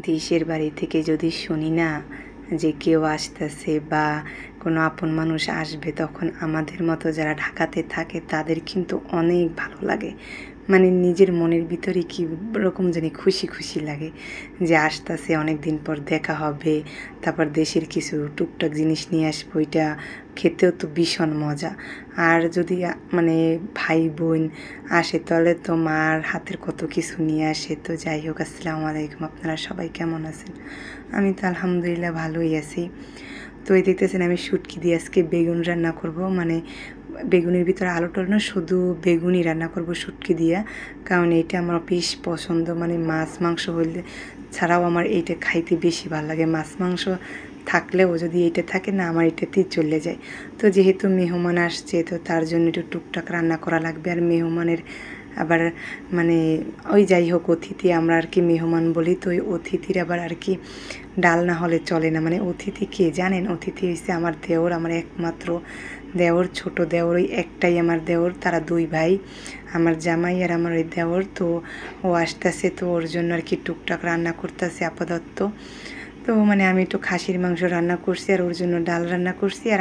দেশের বাড়ি থেকে যদি শুনি না যে কেউ আসতেছে বা কোনো আপন মানুষ আসবে, তখন আমাদের মতো যারা ঢাকাতে থাকে তাদের কিন্তু অনেক ভালো লাগে। মানে নিজের মনের ভিতরে কী রকম জানি খুশি খুশি লাগে যে আসতেছে, অনেক দিন পর দেখা হবে, তারপর দেশের কিছু টুকটাক জিনিস নিয়ে আসবো, ওইটা খেতেও তো ভীষণ মজা। আর যদি মানে ভাই বোন আসে তাহলে তো মার হাতের কত কিছু নিয়ে আসে। তো যাই হোক, আসসালামু আলাইকুম, আপনারা সবাই কেমন আছেন? আমি তো আলহামদুলিল্লাহ ভালোই আছি। তো এই দেখতেছেন আমি শুটকি দিয়ে আজকে বেগুন রান্না করব, মানে বেগুনের ভিতরে আলু টল না, শুধু বেগুনই রান্না করব শুটকি দিয়া। কারণ এইটা আমার বেশ পছন্দ, মানে মাছ মাংস হইলে ছাড়াও আমার এইটা খাইতে বেশি ভালো লাগে। মাছ মাংস থাকলেও যদি এইটা থাকে না, আমার এটাতেই চলে যায়। তো যেহেতু মেহমান আসছে, তো তার জন্য একটু টুকটাক রান্না করা লাগবে। আর মেহমানের আবার মানে ওই যাই হোক, অতিথি আমরা আর কি মেহমান বলি, তো ওই অতিথির আবার আর কি ডাল না হলে চলে না। মানে অতিথি কে জানেন? অতিথি হচ্ছে আমার দেওর, আমার একমাত্র দেওর, ছোট দেওর, ওই একটাই আমার দেওর, তারা দুই ভাই, আমার জামাই আর আমার ওই দেওর। তো ও আসতেছে, তো ওর জন্য আর কি টুকটাক রান্না করতেছে আপাতত। তো মানে আমি একটু খাসির মাংস রান্না করছি, আর ওর জন্য ডাল রান্না করছি, আর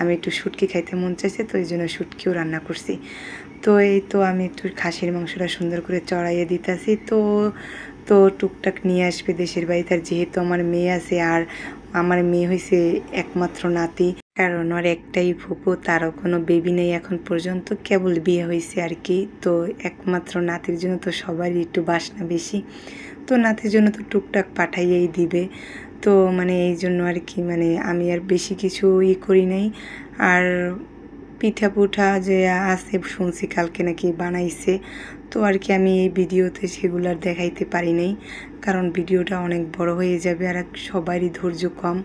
আমি একটু শুটকি খাইতে মন চাইছে, তো এই জন্য শুটকিও রান্না করছি। তো এই তো আমি একটু খাসির মাংসটা সুন্দর করে চড়াইয়ে দিতেছি। তো তো টুকটাক নিয়ে আসবে দেশের বাড়িতে। আর যেহেতু আমার মেয়ে আছে, আর আমার মেয়ে হয়েছে একমাত্র নাতি, কারণ ওর একটাই ফুপু, তারও কোনো বেবি নেই এখন পর্যন্ত, কেবল বিয়ে হয়েছে আর কি। তো একমাত্র নাতির জন্য তো সবারই একটু বাসনা বেশি, তো নাতির জন্য তো টুকটাক পাঠাইয়েই দিবে। তো মানে এই জন্য আর কি, মানে আমি আর বেশি কিছু করি নাই। আর পিঠা পুঠা যে আছে শুনছি কালকে নাকি বানাইছে, তো আর কি আমি এই ভিডিওতে সেগুলো আর দেখাইতে পারি নাই, কারণ ভিডিওটা অনেক বড় হয়ে যাবে, আর সবারই ধৈর্য কম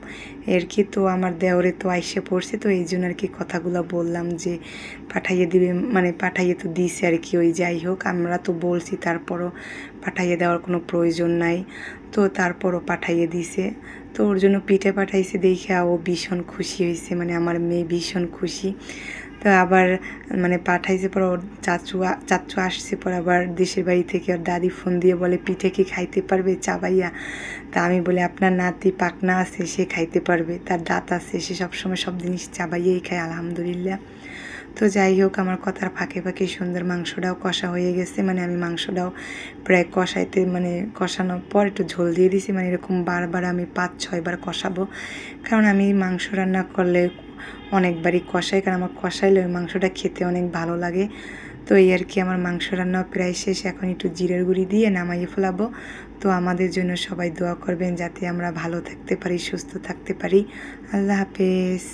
আর কি। তো আমার দেওরে তো আইসে পড়ছে, তো এই জন্য আর কি কথাগুলো বললাম যে পাঠাইয়ে দিবে, মানে পাঠাইয়ে তো দিছে আর কি। ওই যাই হোক, আমরা তো বলছি, তারপরও পাঠাইয়ে দেওয়ার কোনো প্রয়োজন নাই, তো তারপরও পাঠাইয়ে দিছে। তো ওর জন্য পিঠে পাঠাইছে দেখে ও ভীষণ খুশি হয়েছে, মানে আমার মেয়ে ভীষণ খুশি। তো আবার মানে পাঠাইছে পর ওর চাচু আসছে পর, আবার দেশের বাড়ি থেকে ওর দাদি ফোন দিয়ে বলে পিঠে কি খাইতে পারবে চাবাইয়া? তা আমি বলি আপনার নাতি পাকনা আছে, সে খাইতে পারবে, তার দাঁত আছে, সে সবসময় সব জিনিস চাবাইয়েই খায় আলহামদুলিল্লাহ। তো যাই হোক, আমার কথার ফাঁকে ফাঁকে সুন্দর মাংসটাও কষা হয়ে গেছে, মানে আমি মাংসটাও প্রায় কষাইতে মানে কষানোর পর একটু ঝোল দিয়ে দিছি, মানে এরকম বারবার আমি 5-6 বার কষাবো, কারণ আমি মাংস রান্না করলে অনেকবারই কষাই, কারণ আমার কষাইলে ওই মাংসটা খেতে অনেক ভালো লাগে। তো এই আর কি, আমার মাংস রান্নাও প্রায় শেষ, এখন একটু জিরের গুঁড়ি দিয়ে নামাইয়ে ফেলাবো। তো আমাদের জন্য সবাই দোয়া করবেন যাতে আমরা ভালো থাকতে পারি, সুস্থ থাকতে পারি। আল্লাহ হাফেজ।